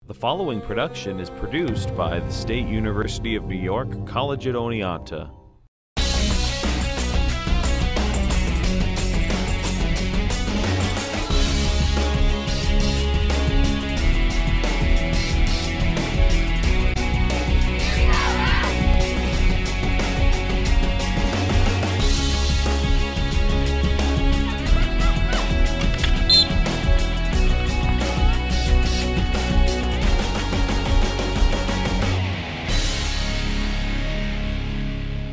The following production is produced by the State University of New York College at Oneonta.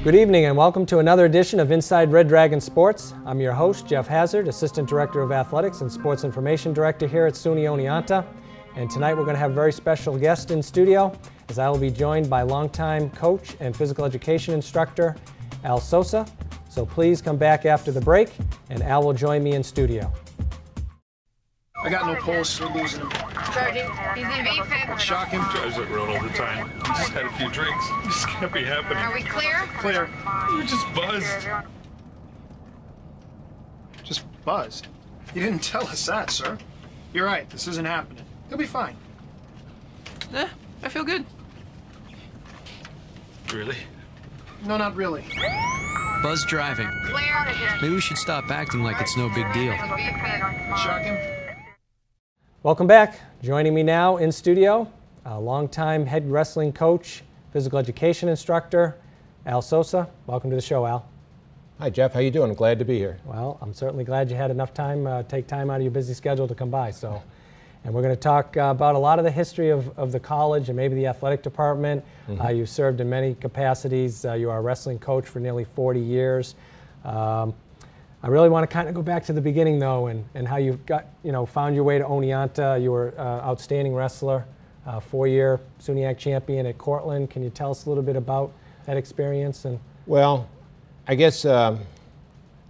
Good evening and welcome to another edition of Inside Red Dragon Sports. I'm your host, Geoff Hassard, Assistant Director of Athletics and Sports Information Director here at SUNY Oneonta. And tonight we're going to have a very special guest in studio, as I will be joined by longtime coach and physical education instructor, Al Sosa. So please come back after the break and Al will join me in studio. I got no pulse, we're losing him. Charging. He's in VFib. Shock him. Drives it around all the time. He just had a few drinks. This can't be happening. Are we clear? Clear. You just buzzed. Just buzzed. You didn't tell us that, sir. You're right, this isn't happening. He'll be fine. I feel good. Really? No, not really. Buzz driving. Clear. Maybe we should stop acting like it's no big deal. VFib. Shock him. Welcome back. Joining me now in studio, a longtime head wrestling coach, physical education instructor, Al Sosa. Welcome to the show, Al. Hi, Jeff. How you doing? Glad to be here. Well, I'm certainly glad you had enough time, take time out of your busy schedule to come by. And we're going to talk about a lot of the history of the college and maybe the athletic department. You've served in many capacities. You are a wrestling coach for nearly 40 years. I really want to kind of go back to the beginning, though, and how you got, found your way to Oneonta. You were an outstanding wrestler, 4-year SUNY champion at Cortland. Can you tell us a little bit about that experience? Well, I guess I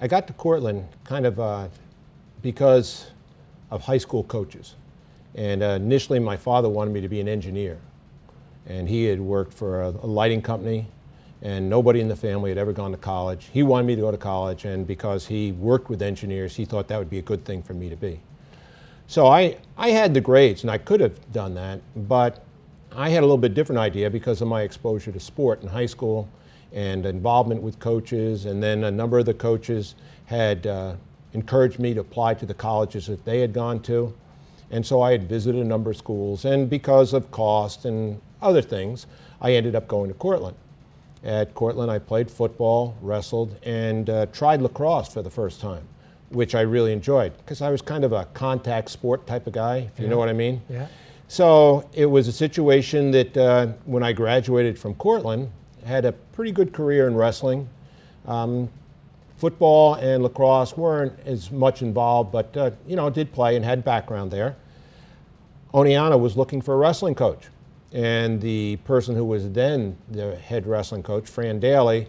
got to Cortland kind of because of high school coaches. And initially, my father wanted me to be an engineer. And he had worked for a lighting company, and nobody in the family had ever gone to college. He wanted me to go to college, and because he worked with engineers, he thought that would be a good thing for me to be. So I had the grades, and I could have done that, but I had a little bit different idea because of my exposure to sport in high school and involvement with coaches, and then a number of the coaches had encouraged me to apply to the colleges that they had gone to. And so I had visited a number of schools, and because of cost and other things, I ended up going to Cortland. At Cortland, I played football, wrestled, and tried lacrosse for the first time, which I really enjoyed because I was kind of a contact sport type of guy, if you know what I mean. Yeah. So it was a situation that when I graduated from Cortland, I had a pretty good career in wrestling. Football and lacrosse weren't as much involved, but did play and had background there. Oneonta was looking for a wrestling coach. And the person who was then the head wrestling coach, Fran Daly,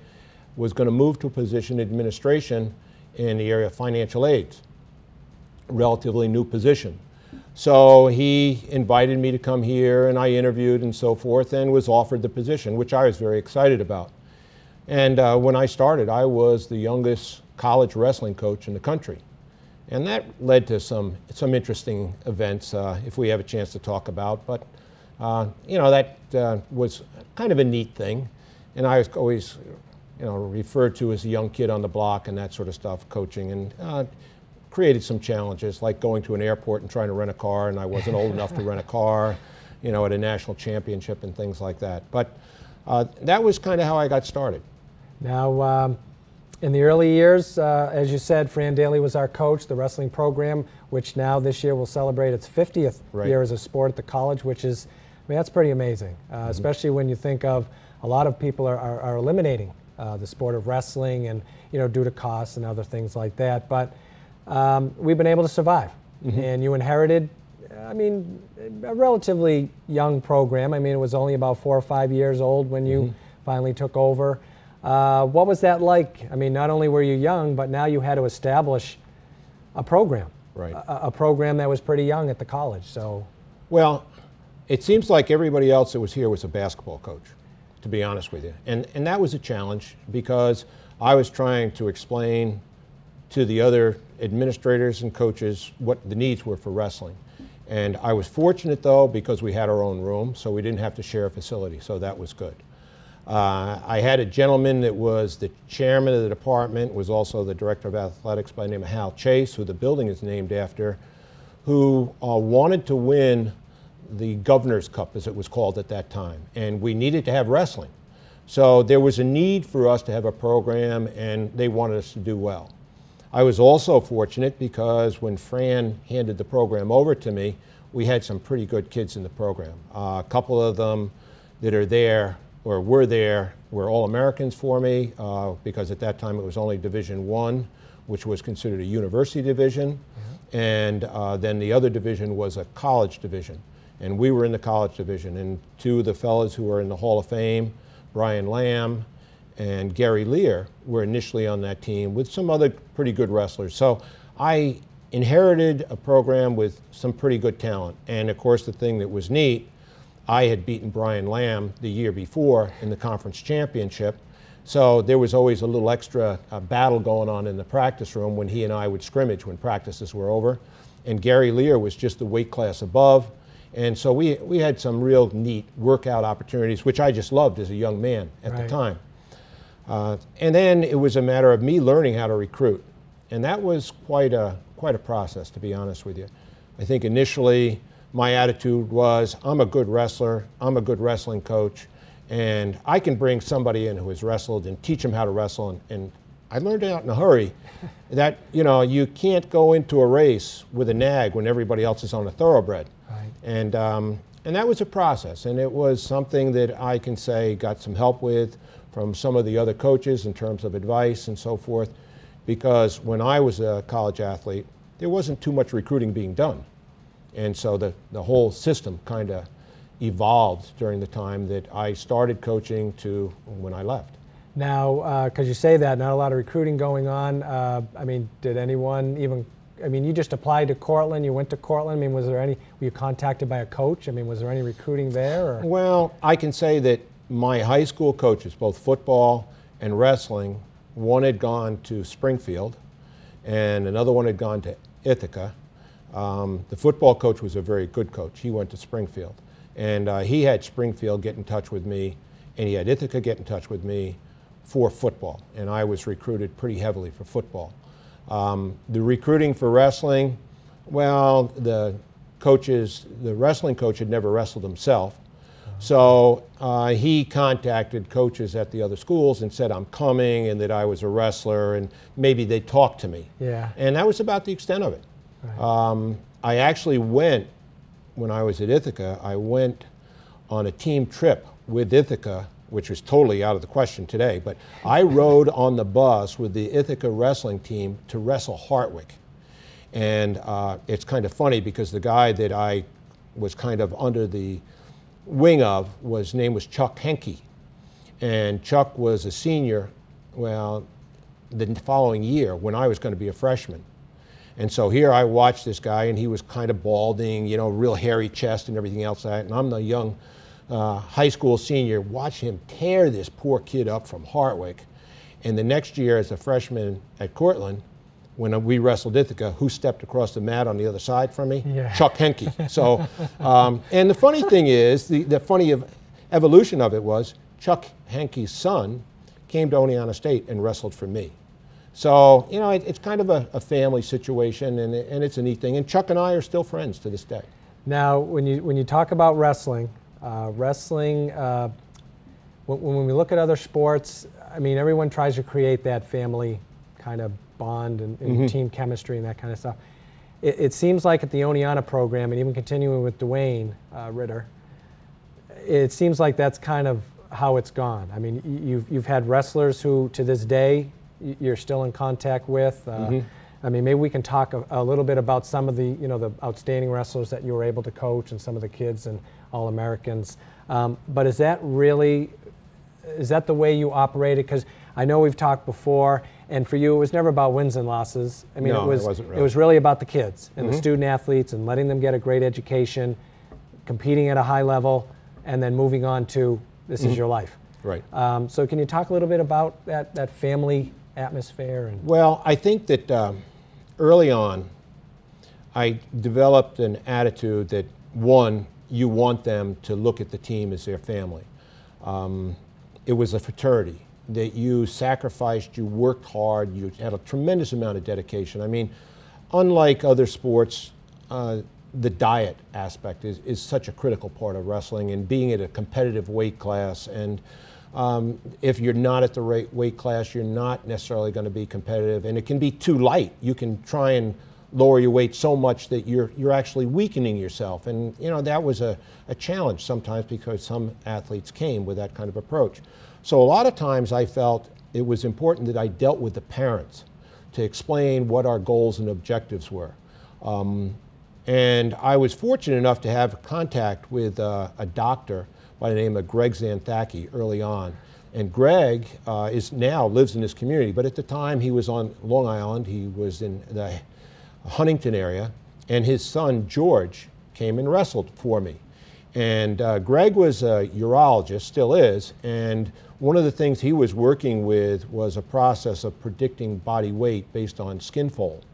was going to move to a position in administration in the area of financial aids, relatively new position. So he invited me to come here, and I interviewed and so forth, and was offered the position, which I was very excited about. And when I started, I was the youngest college wrestling coach in the country. And that led to some interesting events, if we have a chance to talk about. But that was kind of a neat thing. And I was always, referred to as a young kid on the block and that sort of stuff, coaching, and created some challenges, like going to an airport and trying to rent a car, and I wasn't old enough to rent a car, at a national championship and things like that. But that was kind of how I got started. Now, in the early years, as you said, Fran Daly was our coach, the wrestling program, which now this year will celebrate its 50th year as a sport at the college, which is, that's pretty amazing, especially when you think of a lot of people are eliminating the sport of wrestling and, due to costs and other things like that. But we've been able to survive. And you inherited, a relatively young program. It was only about 4 or 5 years old when you finally took over. What was that like? Not only were you young, but now you had to establish a program. Right. A program that was pretty young at the college. So, well, it seems like everybody else that was here was a basketball coach, to be honest with you. And that was a challenge because I was trying to explain to the other administrators and coaches what the needs were for wrestling. And I was fortunate, though, because we had our own room, so we didn't have to share a facility, so that was good. I had a gentleman that was the chairman of the department, was also the director of athletics by the name of Hal Chase, who the building is named after, who wanted to win the Governor's Cup, as it was called at that time, and we needed to have wrestling. So there was a need for us to have a program, and they wanted us to do well. I was also fortunate because when Fran handed the program over to me, we had some pretty good kids in the program. A couple of them that are there or were All-Americans for me because at that time it was only Division I, which was considered a university division, and then the other division was a college division. And we were in the college division, and two of the fellows who are in the Hall of Fame, Brian Lamb and Gary Lear, were initially on that team with some other pretty good wrestlers. So I inherited a program with some pretty good talent. And of course, the thing that was neat, I had beaten Brian Lamb the year before in the conference championship. So there was always a little extra battle going on in the practice room when he and I would scrimmage when practices were over. And Gary Lear was just the weight class above. And so we had some real neat workout opportunities, which I just loved as a young man at the time. And then it was a matter of me learning how to recruit. And that was quite a process, to be honest with you. I think initially my attitude was, I'm a good wrestler, I'm a good wrestling coach, and I can bring somebody in who has wrestled and teach them how to wrestle. And I learned out in a hurry that, you know, you can't go into a race with a nag when everybody else is on a thoroughbred. And that was a process, and it was something that I can say got some help with from some of the other coaches in terms of advice and so forth, because when I was a college athlete, there wasn't too much recruiting being done. And so the whole system kind of evolved during the time that I started coaching to when I left. Now, because you say that, not a lot of recruiting going on. I mean, did anyone even, I mean, you just applied to Cortland, you went to Cortland. I mean, was there any, were you contacted by a coach? I mean, was there any recruiting there? Or? Well, I can say that my high school coaches, both football and wrestling, one had gone to Springfield and another one had gone to Ithaca. The football coach was a very good coach. He went to Springfield. And he had Springfield get in touch with me, and he had Ithaca get in touch with me for football. And I was recruited pretty heavily for football. The recruiting for wrestling, well, the wrestling coach had never wrestled himself. So he contacted coaches at the other schools and said I'm coming and that I was a wrestler and maybe they'd talk to me. Yeah. And that was about the extent of it. Right. I actually went, when I was at Ithaca, I went on a team trip with Ithaca, which was totally out of the question today, but I rode on the bus with the Ithaca wrestling team to wrestle Hartwick. And it's kind of funny because the guy that I was kind of under the wing of, his name was Chuck Henke. And Chuck was a senior, well, the following year when I was going to be a freshman. And so here I watched this guy, and he was kind of balding, you know, real hairy chest and everything else. And I'm the young high school senior, watching him tear this poor kid up from Hartwick. And the next year as a freshman at Cortland, when we wrestled Ithaca, who stepped across the mat on the other side from me? Yeah. Chuck Henke. So, and the funny thing is, the funny evolution of it was, Chuck Henke's son came to Oneonta State and wrestled for me. So, you know, it's kind of a family situation, and it's a neat thing. And Chuck and I are still friends to this day. Now, when you talk about wrestling, when we look at other sports, I mean, everyone tries to create that family kind of bond and team chemistry and that kind of stuff. It seems like at the Oneonta program, and even continuing with Dwayne Ritter, it seems like that's kind of how it's gone. I mean, you've had wrestlers who, to this day, you're still in contact with. I mean, maybe we can talk a little bit about some of the, you know, the outstanding wrestlers that you were able to coach and some of the kids and All-Americans. But is that the way you operated? Because I know we've talked before, and for you, it was never about wins and losses. I mean, no, it wasn't really. It was really about the kids and the student athletes and letting them get a great education, competing at a high level, and then moving on to this is your life. Right. So can you talk a little bit about that family atmosphere? And well, I think that early on, I developed an attitude that, one, you want them to look at the team as their family. It was a fraternity that you sacrificed, you worked hard, you had a tremendous amount of dedication. I mean, unlike other sports, the diet aspect is such a critical part of wrestling, and being at a competitive weight class. And if you're not at the right weight class, you're not necessarily going to be competitive, and it can be too light. You can try and lower your weight so much that you're actually weakening yourself. And you know, that was a challenge sometimes, because some athletes came with that kind of approach. So a lot of times I felt it was important that I dealt with the parents to explain what our goals and objectives were. And I was fortunate enough to have contact with a doctor by the name of Greg Xanthaki early on. And Greg lives in this community, but at the time he was on Long Island. He was in the Huntington area, and his son George came and wrestled for me. And Greg was a urologist, still is, and one of the things he was working with was a process of predicting body weight based on skin fold.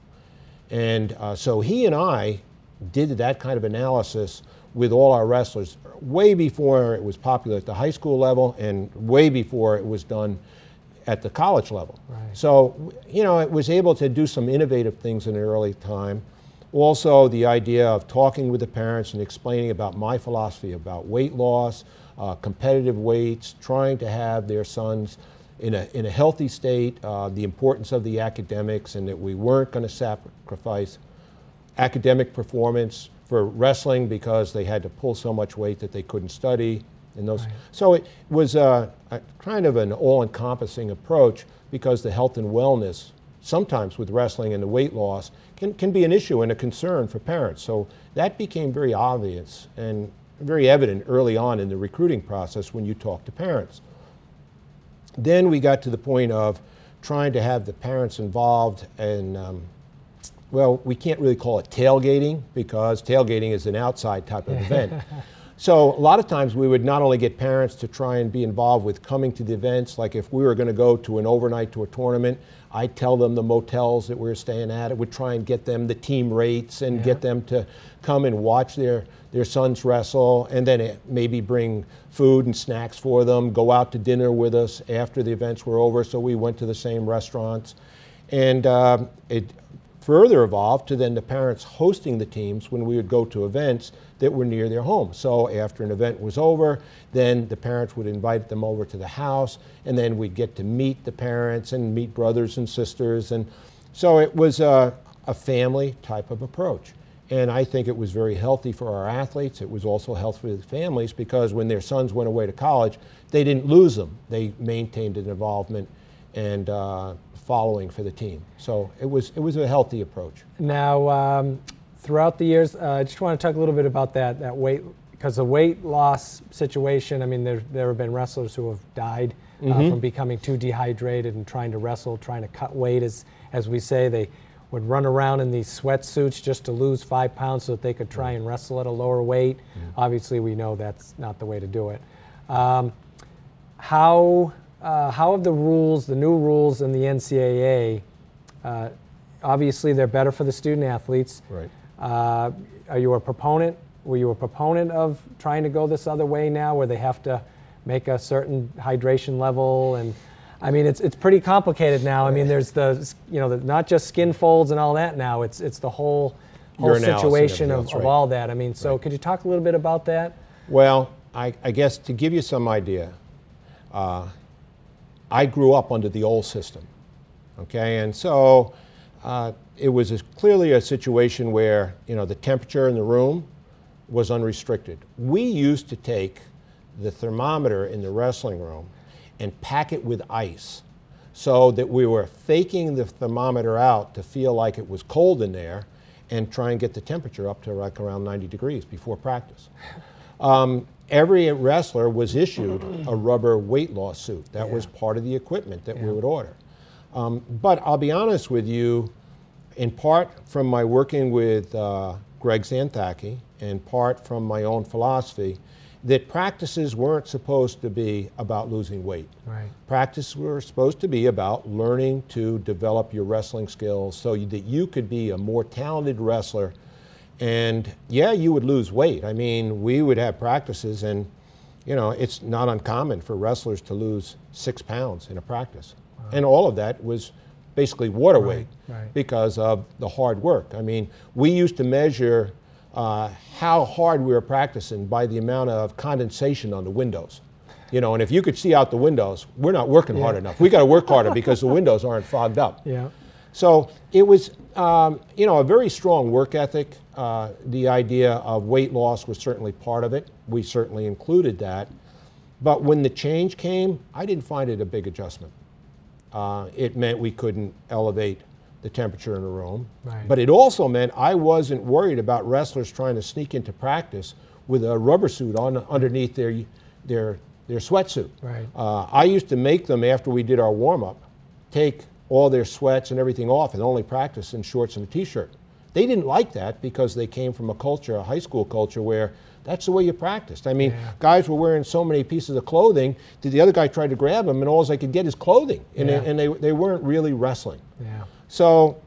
And so he and I did that kind of analysis with all our wrestlers way before it was popular at the high school level, and way before it was done at the college level. Right. So, you know, it was able to do some innovative things in an early time. Also, the idea of talking with the parents and explaining about my philosophy about weight loss, competitive weights, trying to have their sons in a healthy state, the importance of the academics, and that we weren't going to sacrifice academic performance for wrestling because they had to pull so much weight that they couldn't study. And those, right. So it was a kind of an all-encompassing approach, because the health and wellness, sometimes with wrestling and the weight loss, can be an issue and a concern for parents. So that became very obvious and very evident early on in the recruiting process when you talk to parents. Then we got to the point of trying to have the parents involved in, well, we can't really call it tailgating, because tailgating is an outside type of event. So a lot of times we would not only get parents to try and be involved with coming to the events, like if we were going to go to an overnight to a tournament, I'd tell them the motels that we were staying at. It would try and get them the team rates and get them to come and watch their sons wrestle, and then maybe bring food and snacks for them, go out to dinner with us after the events were over, so we went to the same restaurants. And it further evolved to then the parents hosting the teams when we would go to events that were near their home. So after an event was over, then the parents would invite them over to the house, and then we'd get to meet the parents and meet brothers and sisters. And so it was a family type of approach. And I think it was very healthy for our athletes. It was also healthy for the families, because when their sons went away to college, they didn't lose them. They maintained an involvement and following for the team. So it was a healthy approach. Now, throughout the years, I just want to talk a little bit about that weight, because the weight loss situation, I mean, there have been wrestlers who have died from becoming too dehydrated and trying to wrestle, trying to cut weight. As we say, they would run around in these sweatsuits just to lose 5 pounds so that they could try and wrestle at a lower weight. Obviously, we know that's not the way to do it. How have the rules, the new rules in the NCAA, obviously they're better for the student athletes. Right. Were you a proponent of trying to go this other way now, where they have to make a certain hydration level? And I mean, it's pretty complicated now. I mean, there's not just skin folds and all that now. It's the whole situation of all that. I mean, so could you talk a little bit about that? Well, I guess to give you some idea, I grew up under the old system, okay? And so it was clearly a situation where, the temperature in the room was unrestricted. We used to take the thermometer in the wrestling room and pack it with ice, so that we were faking the thermometer out to feel like it was cold in there, and try and get the temperature up to like around 90 degrees before practice. Every wrestler was issued a rubber weight loss suit. That was part of the equipment that we would order. But I'll be honest with you, in part from my working with Greg Xanthaki, and part from my own philosophy, that practices weren't supposed to be about losing weight. Right. Practices were supposed to be about learning to develop your wrestling skills so that you could be a more talented wrestler And yeah, you would lose weight. I mean, we would have practices, and you know, it's not uncommon for wrestlers to lose 6 pounds in a practice. Wow. And all of that was basically water weight because of the hard work. I mean, we used to measure how hard we were practicing by the amount of condensation on the windows. You know, and if you could see out the windows, we're not working hard enough. We got to work harder because the windows aren't fogged up. Yeah. So it was, you know, a very strong work ethic. The idea of weight loss was certainly part of it. We certainly included that. But when the change came, I didn't find it a big adjustment. It meant we couldn't elevate the temperature in the room. Right. But it also meant I wasn't worried about wrestlers trying to sneak into practice with a rubber suit on underneath their sweatsuit. Right. I used to make them, after we did our warm-up, take all their sweats and everything off and only practice in shorts and a t-shirt. They didn't like that because they came from a culture, a high school culture, where that's the way you practiced. I mean, guys were wearing so many pieces of clothing that the other guy tried to grab them and all they could get is clothing. And they weren't really wrestling. Yeah. So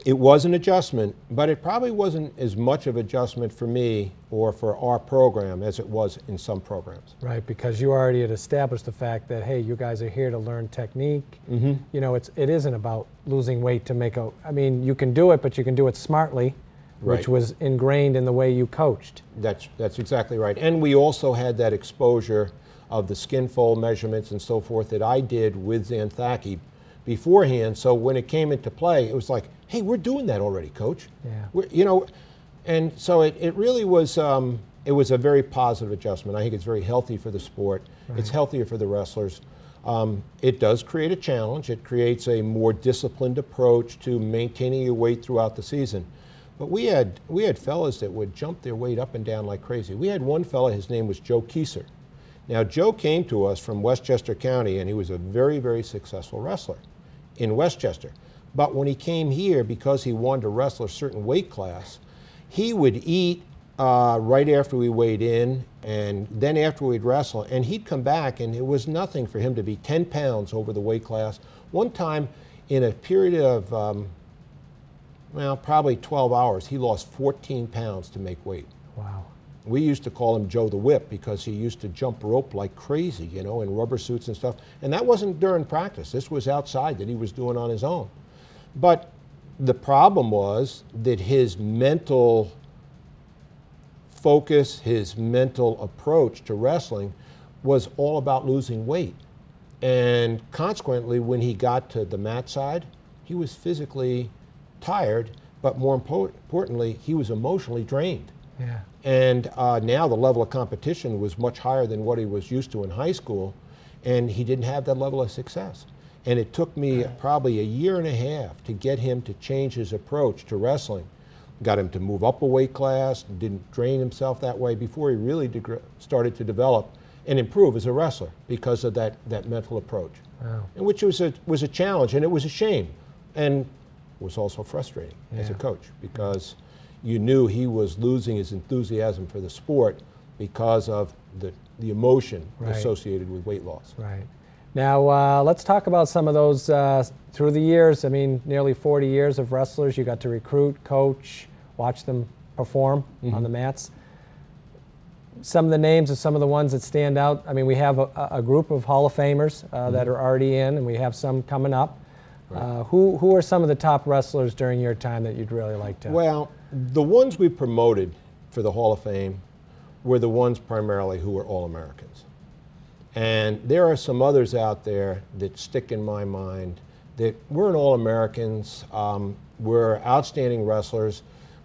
it was an adjustment, but it probably wasn't as much of an adjustment for me or for our program as it was in some programs. Right, because you already had established the fact that, hey, you guys are here to learn technique. Mm-hmm. You know, it isn't about losing weight to make I mean, you can do it, but you can do it smartly, which was ingrained in the way you coached. That's exactly right. And we also had that exposure of the skin fold measurements and so forth that I did with Xanthaki beforehand. So when it came into play, it was like, hey, we're doing that already, Coach. Yeah. You know, and so it really was, it was a very positive adjustment. I think it's very healthy for the sport. Right. It's healthier for the wrestlers. It does create a challenge. It creates a more disciplined approach to maintaining your weight throughout the season. But we had fellas that would jump their weight up and down like crazy. We had one fella, his name was Joe Kieser. Now, Joe came to us from Westchester County, and he was a very, very successful wrestler in Westchester. But when he came here, because he wanted to wrestle a certain weight class, he would eat right after we weighed in, and then after we'd wrestle, and he'd come back, and it was nothing for him to be 10 pounds over the weight class. One time, in a period of, well, probably 12 hours, he lost 14 pounds to make weight. Wow. We used to call him Joe the Whip because he used to jump rope like crazy, you know, in rubber suits and stuff. And that wasn't during practice. This was outside that he was doing on his own. But the problem was that his mental focus, his mental approach to wrestling was all about losing weight. And consequently, when he got to the mat side, he was physically tired, but more importantly, he was emotionally drained. Yeah. And now the level of competition was much higher than what he was used to in high school, and he didn't have that level of success. And it took me probably a year and a half to get him to change his approach to wrestling. Got him to move up a weight class, didn't drain himself that way before he really started to develop and improve as a wrestler because of that mental approach. Wow. And which was a challenge, and it was a shame, and was also frustrating as a coach because you knew he was losing his enthusiasm for the sport because of the emotion associated with weight loss. Right. Now, let's talk about some of those through the years. I mean, nearly 40 years of wrestlers. You got to recruit, coach, watch them perform on the mats. Some of the names of some of the ones that stand out. I mean, we have a group of Hall of Famers that are already in, and we have some coming up. Right. Who are some of the top wrestlers during your time that you'd really like to? Well, the ones we promoted for the Hall of Fame were the ones primarily who were All-Americans. And there are some others out there that stick in my mind that weren't All-Americans, were outstanding wrestlers,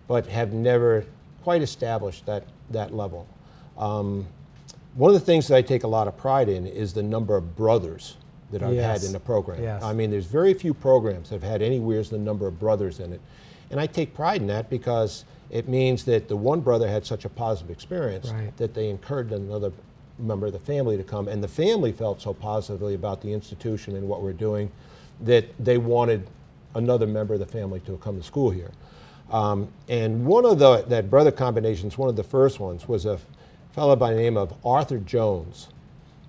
but have never quite established that level. One of the things that I take a lot of pride in is the number of brothers that I've had in the program. Yes. I mean, there's very few programs that have had anywhere the number of brothers in it. And I take pride in that because it means that the one brother had such a positive experience that they encouraged another member of the family to come, and the family felt so positively about the institution and what we're doing that they wanted another member of the family to come to school here. And one of that brother combinations, one of the first ones, was a fellow by the name of Arthur Jones.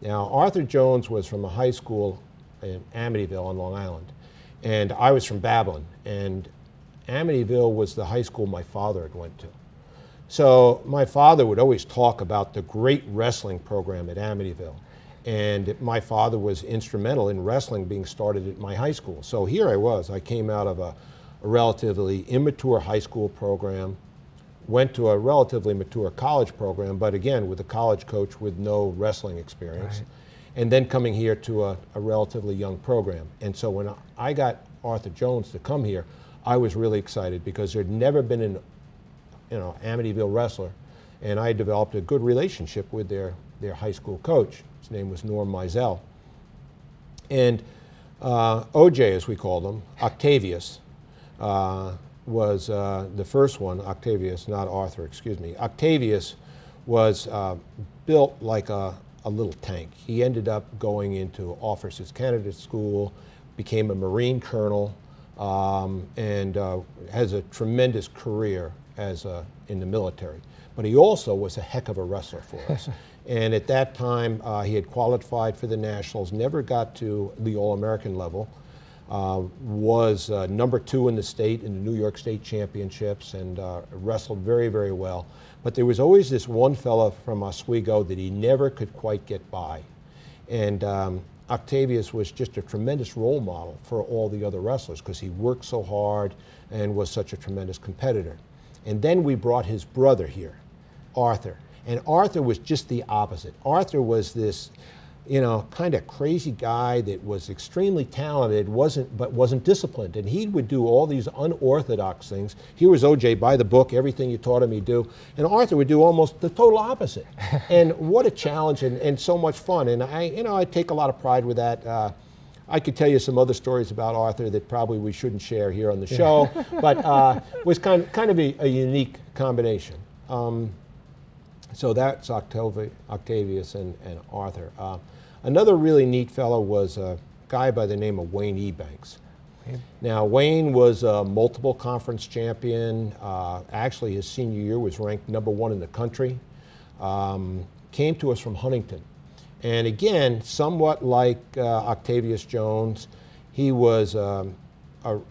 Now, Arthur Jones was from a high school in Amityville on Long Island, and I was from Babylon. And Amityville was the high school my father had went to. So my father would always talk about the great wrestling program at Amityville. And my father was instrumental in wrestling being started at my high school. So here I was. I came out of a relatively immature high school program, went to a relatively mature college program, but again, with a college coach with no wrestling experience. Right. And then coming here to a relatively young program. And so when I got Arthur Jones to come here, I was really excited because there'd never been an Amityville wrestler, and I developed a good relationship with their high school coach. His name was Norm Mizell. And OJ, as we called him, Octavius, was the first one. Octavius, not Arthur, excuse me. Octavius was built like a little tank. He ended up going into Officers Candidate School, became a Marine colonel, and has a tremendous career in the military. But he also was a heck of a wrestler for us. And at that time, he had qualified for the Nationals, never got to the All-American level, was number 2 in the state in the New York State Championships, and wrestled very, very well. But there was always this one fella from Oswego that he never could quite get by. And Octavius was just a tremendous role model for all the other wrestlers because he worked so hard and was such a tremendous competitor. And then we brought his brother here, Arthur. And Arthur was just the opposite. Arthur was this, kind of crazy guy that was extremely talented, but wasn't disciplined. And he would do all these unorthodox things. He was OJ by the book, everything you taught him he'd do. And Arthur would do almost the total opposite. And what a challenge and so much fun. And I take a lot of pride with that. I could tell you some other stories about Arthur that probably we shouldn't share here on the show, but was kind of a unique combination. So that's Octavius and Arthur. Another really neat fellow was a guy by the name of Wayne Ebanks. Now, Wayne was a multiple conference champion. Actually, his senior year was ranked #1 in the country. Came to us from Huntington. And again, somewhat like Octavius Jones, he was a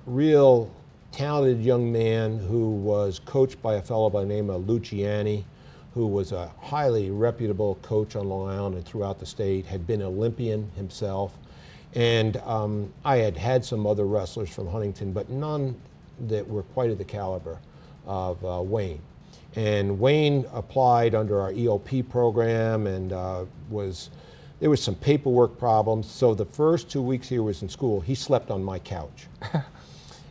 real talented young man who was coached by a fellow by the name of Luciani, who was a highly reputable coach on Long Island and throughout the state, had been an Olympian himself. And I had some other wrestlers from Huntington, but none that were quite of the caliber of Wayne. And Wayne applied under our EOP program, and there was some paperwork problems. So the first 2 weeks he was in school, he slept on my couch.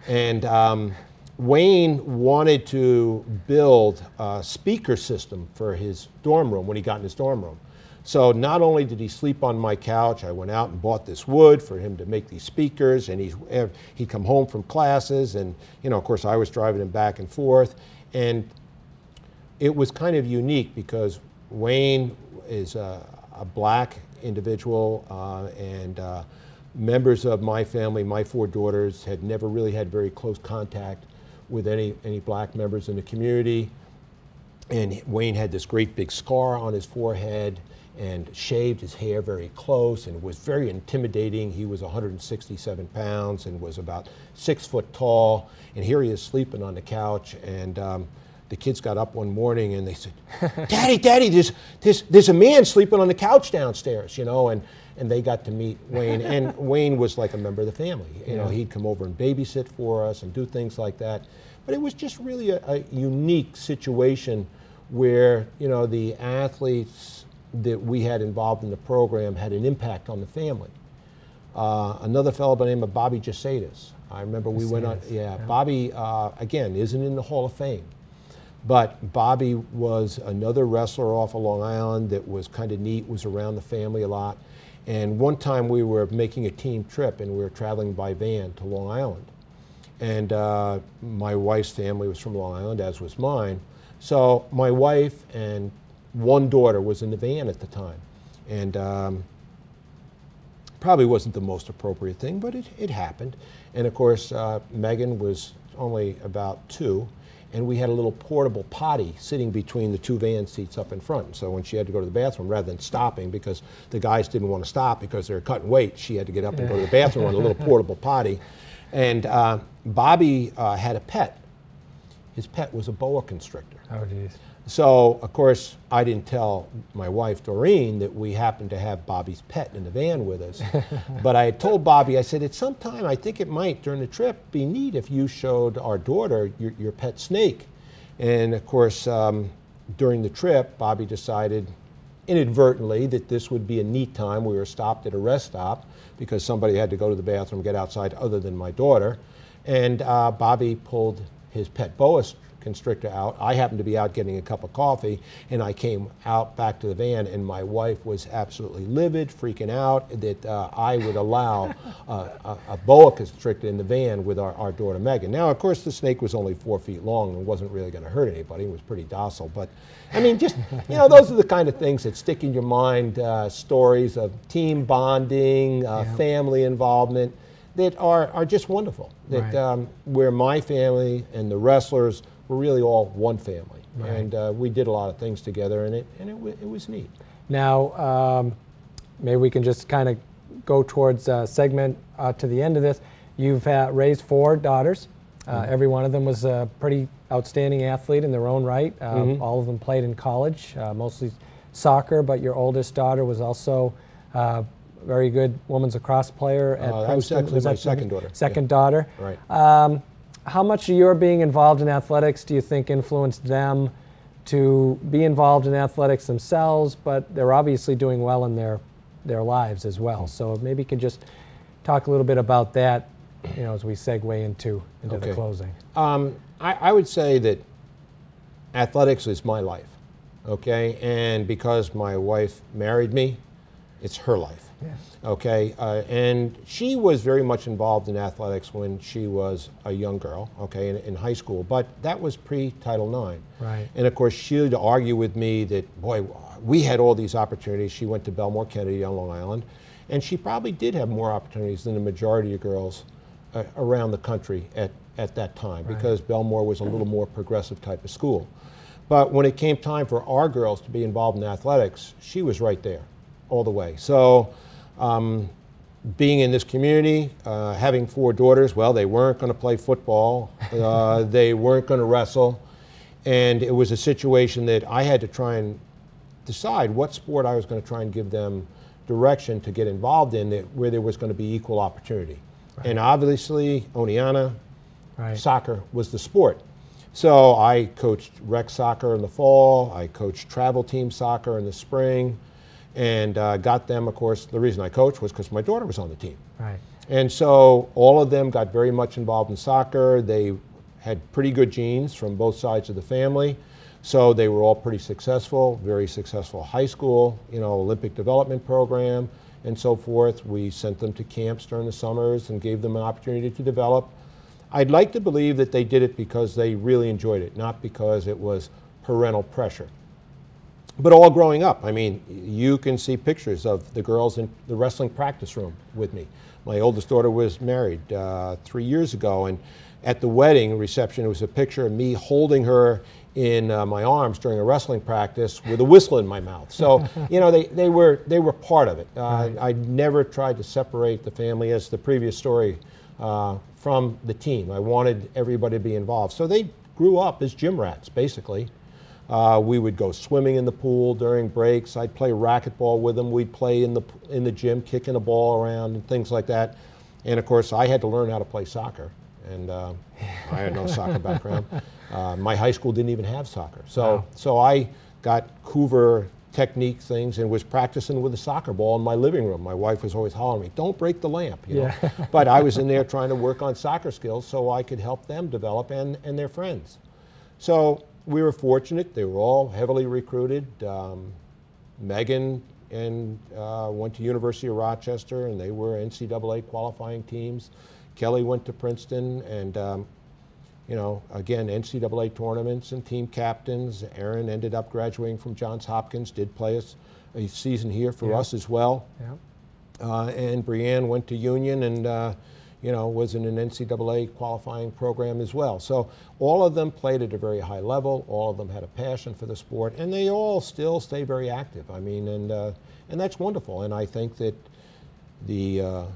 And Wayne wanted to build a speaker system for his dorm room when he got in his dorm room. So not only did he sleep on my couch, I went out and bought this wood for him to make these speakers, and he'd come home from classes, and of course I was driving him back and forth. And it was kind of unique because Wayne is a black individual, and members of my family, my 4 daughters, had never really had very close contact with any black members in the community. And Wayne had this great big scar on his forehead and shaved his hair very close and was very intimidating. He was 167 pounds and was about 6 foot tall. And here he is sleeping on the couch. And the kids got up one morning and they said, Daddy, there's a man sleeping on the couch downstairs, and they got to meet Wayne. And Wayne was like a member of the family. He'd come over and babysit for us and do things like that. But it was just really a unique situation where, the athletes that we had involved in the program had an impact on the family. Another fellow by the name of Bobby Jasaitis. I remember we went on, Bobby, again, isn't in the Hall of Fame. But Bobby was another wrestler off of Long Island that was kind of neat, was around the family a lot. And one time we were making a team trip and we were traveling by van to Long Island. And my wife's family was from Long Island, as was mine. So my wife and one daughter was in the van at the time. And probably wasn't the most appropriate thing, but it happened. And of course, Megan was only about 2. And we had a little portable potty sitting between the 2 van seats up in front. So when she had to go to the bathroom, rather than stopping because the guys didn't want to stop because they were cutting weight, she had to get up and go to the bathroom on a little portable potty. And Bobby had a pet. His pet was a boa constrictor. Oh, geez. So, of course, I didn't tell my wife, Doreen, that we happened to have Bobby's pet in the van with us. But I had told Bobby, I said, at some time, I think it might, during the trip, be neat if you showed our daughter your pet snake. And, of course, during the trip, Bobby decided inadvertently that this would be a neat time. We were stopped at a rest stop because somebody had to go to the bathroom, get outside, other than my daughter. And Bobby pulled his pet boa constrictor out. I happened to be out getting a cup of coffee, and I came out back to the van, and my wife was absolutely livid, freaking out that I would allow a boa constrictor in the van with our daughter Megan. Now, of course, the snake was only 4 feet long and wasn't really going to hurt anybody. It was pretty docile, but I mean, just, you know, those are the kind of things that stick in your mind, stories of team bonding, family involvement, that are just wonderful. That where my family and the wrestlers were really all one family, and we did a lot of things together, and it was neat. Now, maybe we can just kind of go towards segment to the end of this. You've raised 4 daughters. Every one of them was a pretty outstanding athlete in their own right. All of them played in college, mostly soccer, but your oldest daughter was also a very good women's lacrosse player at that was actually my second daughter. Second daughter. Right. How much of your being involved in athletics do you think influenced them to be involved in athletics themselves, but they're obviously doing well in their lives as well? So maybe you could just talk a little bit about that, you know, as we segue into the closing. I would say that athletics is my life, okay? And because my wife married me, it's her life. Okay, and she was very much involved in athletics when she was a young girl, okay, in high school, but that was pre-Title IX. Right. And of course, she would argue with me that, boy, we had all these opportunities. She went to Belmore Kennedy on Long Island, and she probably did have more opportunities than the majority of girls around the country at that time, because Belmore was a little more progressive type of school. But when it came time for our girls to be involved in athletics, she was right there all the way. So being in this community, having 4 daughters, well, they weren't going to play football, they weren't going to wrestle, and it was a situation that I had to try and decide what sport I was going to try and give them direction to get involved in, where there was going to be equal opportunity. And obviously, Oneonta, soccer was the sport. So I coached rec soccer in the fall, I coached travel team soccer in the spring, and got them, of course, the reason I coached was because my daughter was on the team. Right. And so all of them got very much involved in soccer. They had pretty good genes from both sides of the family. So they were all pretty successful, very successful high school, you know, Olympic development program and so forth. We sent them to camps during the summers and gave them an opportunity to develop. I'd like to believe that they did it because they really enjoyed it, not because it was parental pressure. But all growing up, I mean, you can see pictures of the girls in the wrestling practice room with me. My oldest daughter was married 3 years ago, and at the wedding reception, it was a picture of me holding her in my arms during a wrestling practice with a whistle in my mouth. So, you know, they were part of it. I never tried to separate the family, as the previous story, from the team. I wanted everybody to be involved. So they grew up as gym rats, basically. We would go swimming in the pool during breaks. I'd play racquetball with them. We'd play in the gym, kicking a ball around and things like that. And of course, I had to learn how to play soccer, and I had no soccer background. My high school didn't even have soccer, so I got Hoover technique things and was practicing with a soccer ball in my living room. My wife was always hollering at me, "Don't break the lamp," you know. But I was in there trying to work on soccer skills so I could help them develop and their friends. So we were fortunate. They were all heavily recruited. Megan went to University of Rochester, and they were NCAA qualifying teams. Kelly went to Princeton, and you know, again, NCAA tournaments and team captains. Aaron ended up graduating from Johns Hopkins, did play a season here for us as well. And Brianne went to Union, and you know, was in an NCAA qualifying program as well. So all of them played at a very high level. All of them had a passion for the sport, and they all still stay very active. I mean, and that's wonderful. And I think that the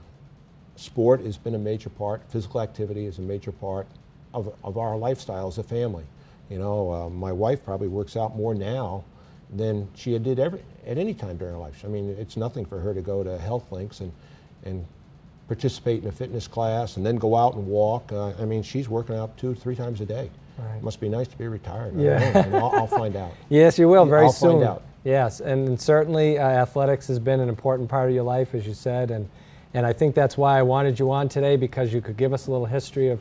sport has been a major part. Physical activity is a major part of our lifestyle as a family. You know, my wife probably works out more now than she did at any time during her life. I mean, it's nothing for her to go to Health Links and participate in a fitness class and then go out and walk. I mean, she's working out 2-3 times a day. Right. Must be nice to be retired. Yeah. I'll find out. Yes, you will very soon. I'll find out. Yes, and certainly athletics has been an important part of your life, as you said, and I think that's why I wanted you on today, because you could give us a little history of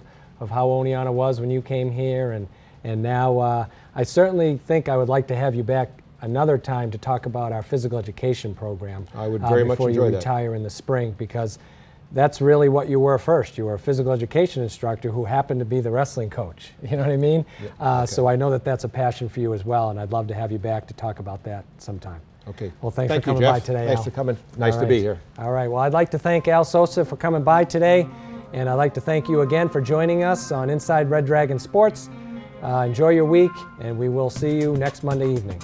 how Oneonta was when you came here, and now I certainly think I would like to have you back another time to talk about our physical education program. I would very much enjoy that. Before you retire in the spring, because that's really what you were first. You were a physical education instructor who happened to be the wrestling coach. You know what I mean? Yeah, okay. So I know that that's a passion for you as well, and I'd love to have you back to talk about that sometime. Okay. Well, thanks for you, coming Geoff. by today, Thanks Al. for coming. Nice to be here. All right. Well, I'd like to thank Al Sosa for coming by today, and I'd like to thank you again for joining us on Inside Red Dragon Sports. Enjoy your week, and we will see you next Monday evening.